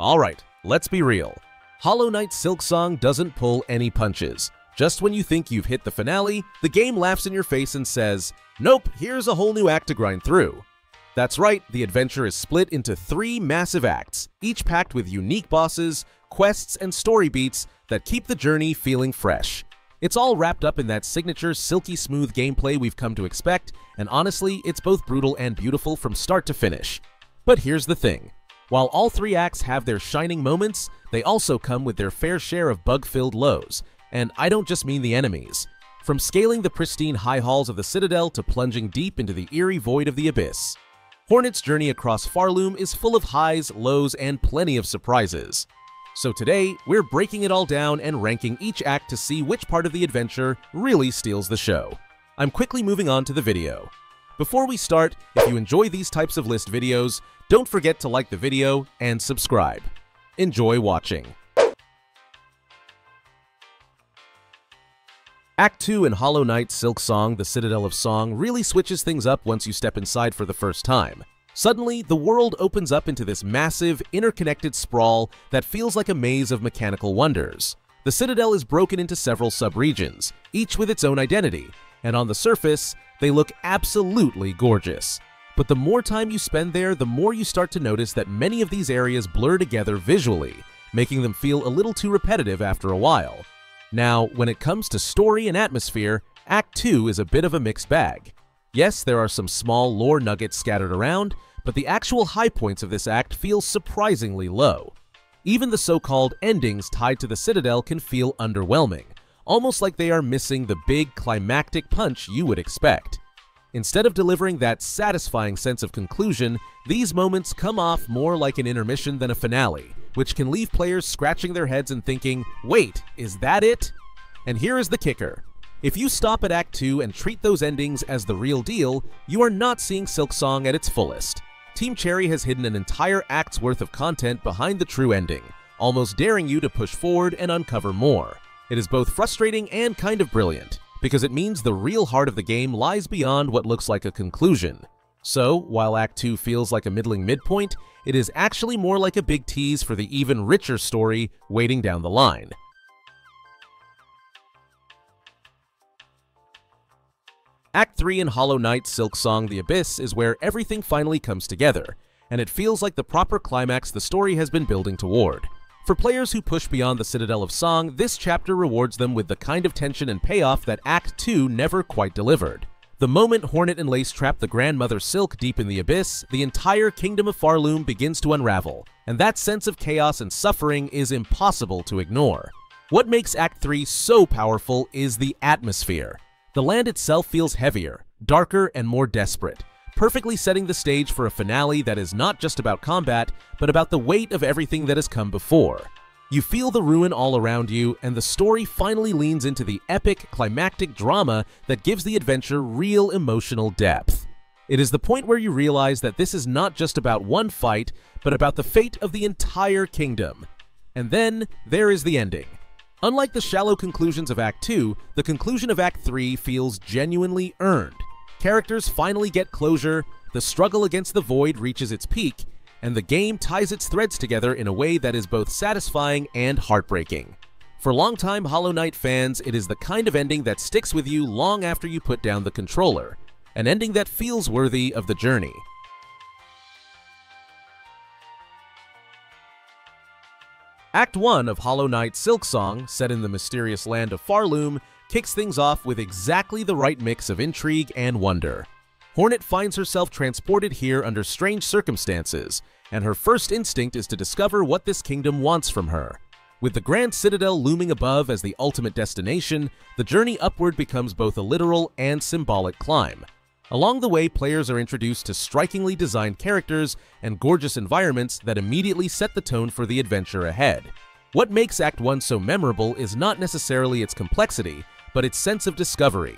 Alright, let's be real. Hollow Knight Silksong doesn't pull any punches. Just when you think you've hit the finale, the game laughs in your face and says, "Nope, here's a whole new act to grind through." That's right, the adventure is split into 3 massive acts, each packed with unique bosses, quests, and story beats that keep the journey feeling fresh. It's all wrapped up in that signature silky smooth gameplay we've come to expect, and honestly, it's both brutal and beautiful from start to finish. But here's the thing. While all 3 acts have their shining moments, they also come with their fair share of bug-filled lows, and I don't just mean the enemies. From scaling the pristine high halls of the Citadel to plunging deep into the eerie void of the Abyss, Hornet's journey across Farloom is full of highs, lows, and plenty of surprises. So today, we're breaking it all down and ranking each act to see which part of the adventure really steals the show. I'm quickly moving on to the video. Before we start, if you enjoy these types of list videos, don't forget to like the video and subscribe. Enjoy watching. Act 2 in Hollow Knight Silksong, the Citadel of Song really switches things up once you step inside for the first time. Suddenly, the world opens up into this massive, interconnected sprawl that feels like a maze of mechanical wonders. The Citadel is broken into several sub-regions, each with its own identity, and on the surface, they look absolutely gorgeous. But the more time you spend there, the more you start to notice that many of these areas blur together visually, making them feel a little too repetitive after a while. Now, when it comes to story and atmosphere, Act 2 is a bit of a mixed bag. Yes, there are some small lore nuggets scattered around, but the actual high points of this act feel surprisingly low. Even the so-called endings tied to the Citadel can feel underwhelming, almost like they are missing the big climactic punch you would expect. Instead of delivering that satisfying sense of conclusion, these moments come off more like an intermission than a finale, which can leave players scratching their heads and thinking, "Wait, is that it?" And here is the kicker. If you stop at Act 2 and treat those endings as the real deal, you are not seeing Silksong at its fullest. Team Cherry has hidden an entire act's worth of content behind the true ending, almost daring you to push forward and uncover more. It is both frustrating and kind of brilliant, because it means the real heart of the game lies beyond what looks like a conclusion. So, while Act 2 feels like a middling midpoint, it is actually more like a big tease for the even richer story waiting down the line. Act 3 in Hollow Knight Silksong the Abyss is where everything finally comes together, and it feels like the proper climax the story has been building toward. For players who push beyond the Citadel of Song, this chapter rewards them with the kind of tension and payoff that Act 2 never quite delivered. The moment Hornet and Lace trap the grandmother Silk deep in the Abyss, the entire kingdom of Farloom begins to unravel, and that sense of chaos and suffering is impossible to ignore. What makes Act 3 so powerful is the atmosphere. The land itself feels heavier, darker, and more desperate, perfectly setting the stage for a finale that is not just about combat, but about the weight of everything that has come before. You feel the ruin all around you, and the story finally leans into the epic, climactic drama that gives the adventure real emotional depth. It is the point where you realize that this is not just about one fight, but about the fate of the entire kingdom. And then, there is the ending. Unlike the shallow conclusions of Act 2, the conclusion of Act 3 feels genuinely earned. Characters finally get closure, the struggle against the void reaches its peak, and the game ties its threads together in a way that is both satisfying and heartbreaking. For longtime Hollow Knight fans, it is the kind of ending that sticks with you long after you put down the controller, an ending that feels worthy of the journey. Act 1 of Hollow Knight Silksong, set in the mysterious land of Farloom, kicks things off with exactly the right mix of intrigue and wonder. Hornet finds herself transported here under strange circumstances, and her first instinct is to discover what this kingdom wants from her. With the Grand Citadel looming above as the ultimate destination, the journey upward becomes both a literal and symbolic climb. Along the way, players are introduced to strikingly designed characters and gorgeous environments that immediately set the tone for the adventure ahead. What makes Act 1 so memorable is not necessarily its complexity, but its sense of discovery.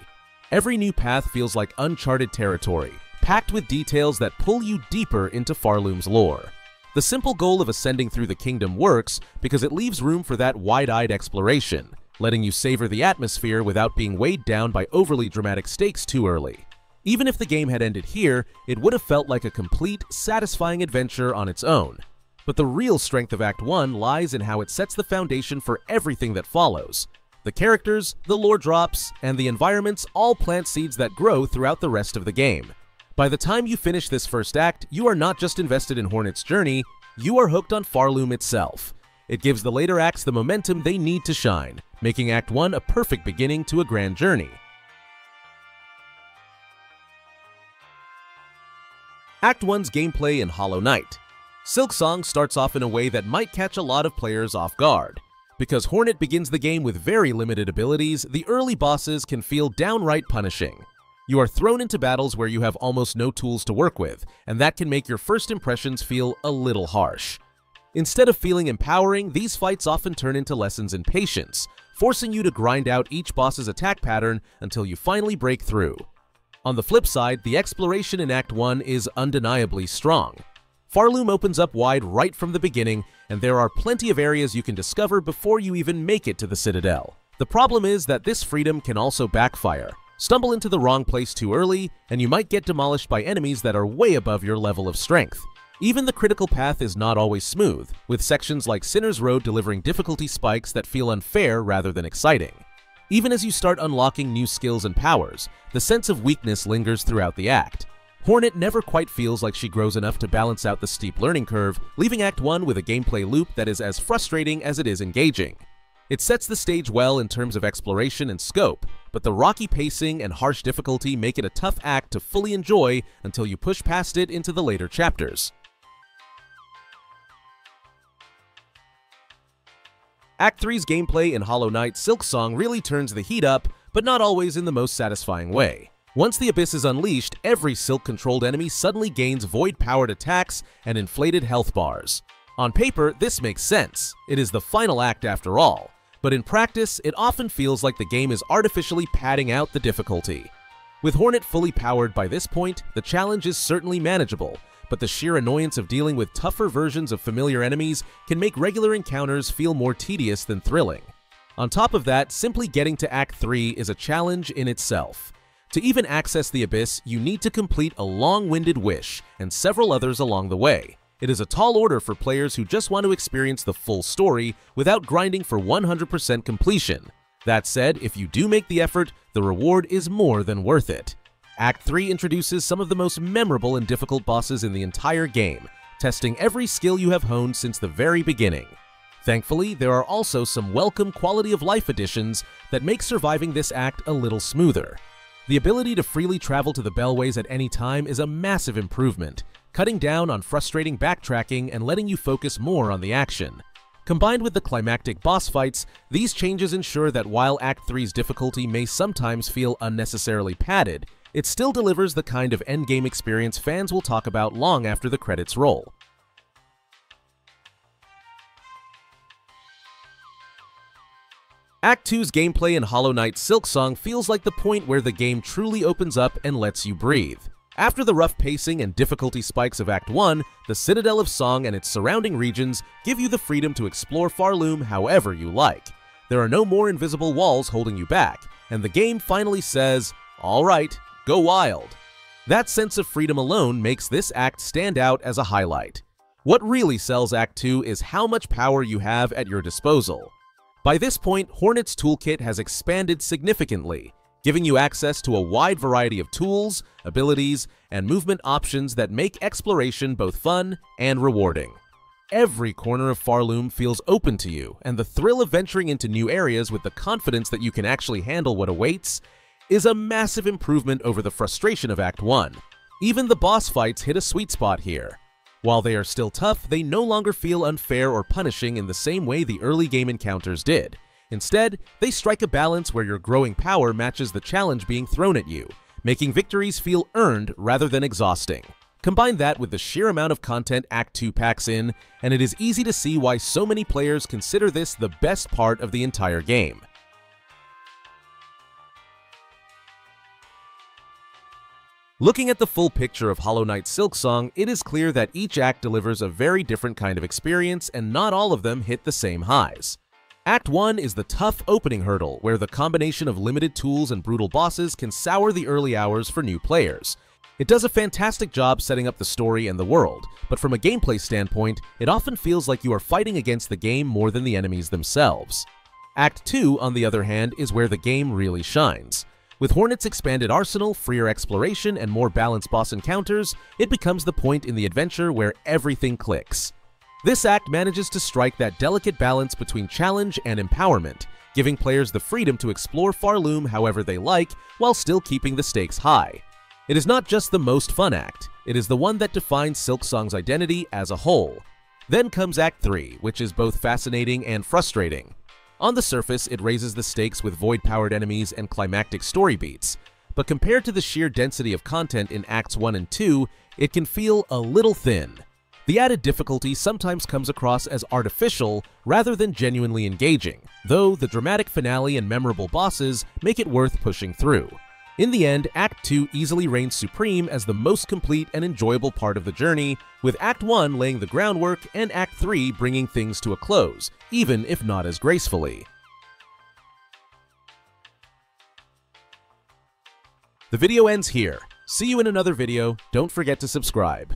Every new path feels like uncharted territory, packed with details that pull you deeper into Farloom's lore. The simple goal of ascending through the kingdom works because it leaves room for that wide-eyed exploration, letting you savor the atmosphere without being weighed down by overly dramatic stakes too early. Even if the game had ended here, it would have felt like a complete, satisfying adventure on its own. But the real strength of Act 1 lies in how it sets the foundation for everything that follows. The characters, the lore drops, and the environments all plant seeds that grow throughout the rest of the game. By the time you finish this first act, you are not just invested in Hornet's journey, you are hooked on Farloom itself. It gives the later acts the momentum they need to shine, making Act 1 a perfect beginning to a grand journey. Act 1's gameplay in Hollow Knight. Silksong starts off in a way that might catch a lot of players off guard. Because Hornet begins the game with very limited abilities, the early bosses can feel downright punishing. You are thrown into battles where you have almost no tools to work with, and that can make your first impressions feel a little harsh. Instead of feeling empowering, these fights often turn into lessons in patience, forcing you to grind out each boss's attack pattern until you finally break through. On the flip side, the exploration in Act 1 is undeniably strong. Farloom opens up wide right from the beginning, and there are plenty of areas you can discover before you even make it to the Citadel. The problem is that this freedom can also backfire. Stumble into the wrong place too early, and you might get demolished by enemies that are way above your level of strength. Even the critical path is not always smooth, with sections like Sinner's Road delivering difficulty spikes that feel unfair rather than exciting. Even as you start unlocking new skills and powers, the sense of weakness lingers throughout the act. Hornet never quite feels like she grows enough to balance out the steep learning curve, leaving Act 1 with a gameplay loop that is as frustrating as it is engaging. It sets the stage well in terms of exploration and scope, but the rocky pacing and harsh difficulty make it a tough act to fully enjoy until you push past it into the later chapters. Act 3's gameplay in Hollow Knight Silksong really turns the heat up, but not always in the most satisfying way. Once the Abyss is unleashed, every Silk-controlled enemy suddenly gains void-powered attacks and inflated health bars. On paper, this makes sense. It is the final act after all. But in practice, it often feels like the game is artificially padding out the difficulty. With Hornet fully powered by this point, the challenge is certainly manageable, but the sheer annoyance of dealing with tougher versions of familiar enemies can make regular encounters feel more tedious than thrilling. On top of that, simply getting to Act 3 is a challenge in itself. To even access the Abyss, you need to complete a long-winded wish and several others along the way. It is a tall order for players who just want to experience the full story without grinding for 100% completion. That said, if you do make the effort, the reward is more than worth it. Act 3 introduces some of the most memorable and difficult bosses in the entire game, testing every skill you have honed since the very beginning. Thankfully, there are also some welcome quality-of-life additions that make surviving this act a little smoother. The ability to freely travel to the Bellways at any time is a massive improvement, cutting down on frustrating backtracking and letting you focus more on the action. Combined with the climactic boss fights, these changes ensure that while Act 3's difficulty may sometimes feel unnecessarily padded, it still delivers the kind of endgame experience fans will talk about long after the credits roll. Act 2's gameplay in Hollow Knight Silksong feels like the point where the game truly opens up and lets you breathe. After the rough pacing and difficulty spikes of Act 1, the Citadel of Song and its surrounding regions give you the freedom to explore Farloom however you like. There are no more invisible walls holding you back, and the game finally says, "Alright, go wild." That sense of freedom alone makes this act stand out as a highlight. What really sells Act 2 is how much power you have at your disposal. By this point, Hornet's toolkit has expanded significantly, giving you access to a wide variety of tools, abilities, and movement options that make exploration both fun and rewarding. Every corner of Farloom feels open to you, and the thrill of venturing into new areas with the confidence that you can actually handle what awaits is a massive improvement over the frustration of Act 1. Even the boss fights hit a sweet spot here. While they are still tough, they no longer feel unfair or punishing in the same way the early game encounters did. Instead, they strike a balance where your growing power matches the challenge being thrown at you, making victories feel earned rather than exhausting. Combine that with the sheer amount of content Act 2 packs in, and it is easy to see why so many players consider this the best part of the entire game. Looking at the full picture of Hollow Knight Silksong, it is clear that each act delivers a very different kind of experience, and not all of them hit the same highs. Act 1 is the tough opening hurdle, where the combination of limited tools and brutal bosses can sour the early hours for new players. It does a fantastic job setting up the story and the world, but from a gameplay standpoint, it often feels like you are fighting against the game more than the enemies themselves. Act 2, on the other hand, is where the game really shines. With Hornet's expanded arsenal, freer exploration, and more balanced boss encounters, it becomes the point in the adventure where everything clicks. This act manages to strike that delicate balance between challenge and empowerment, giving players the freedom to explore Farloom however they like while still keeping the stakes high. It is not just the most fun act, it is the one that defines Silksong's identity as a whole. Then comes Act 3, which is both fascinating and frustrating. On the surface, it raises the stakes with void-powered enemies and climactic story beats, but compared to the sheer density of content in Acts 1 and 2, it can feel a little thin. The added difficulty sometimes comes across as artificial rather than genuinely engaging, though the dramatic finale and memorable bosses make it worth pushing through. In the end, Act 2 easily reigns supreme as the most complete and enjoyable part of the journey, with Act 1 laying the groundwork and Act 3 bringing things to a close, even if not as gracefully. The video ends here. See you in another video. Don't forget to subscribe.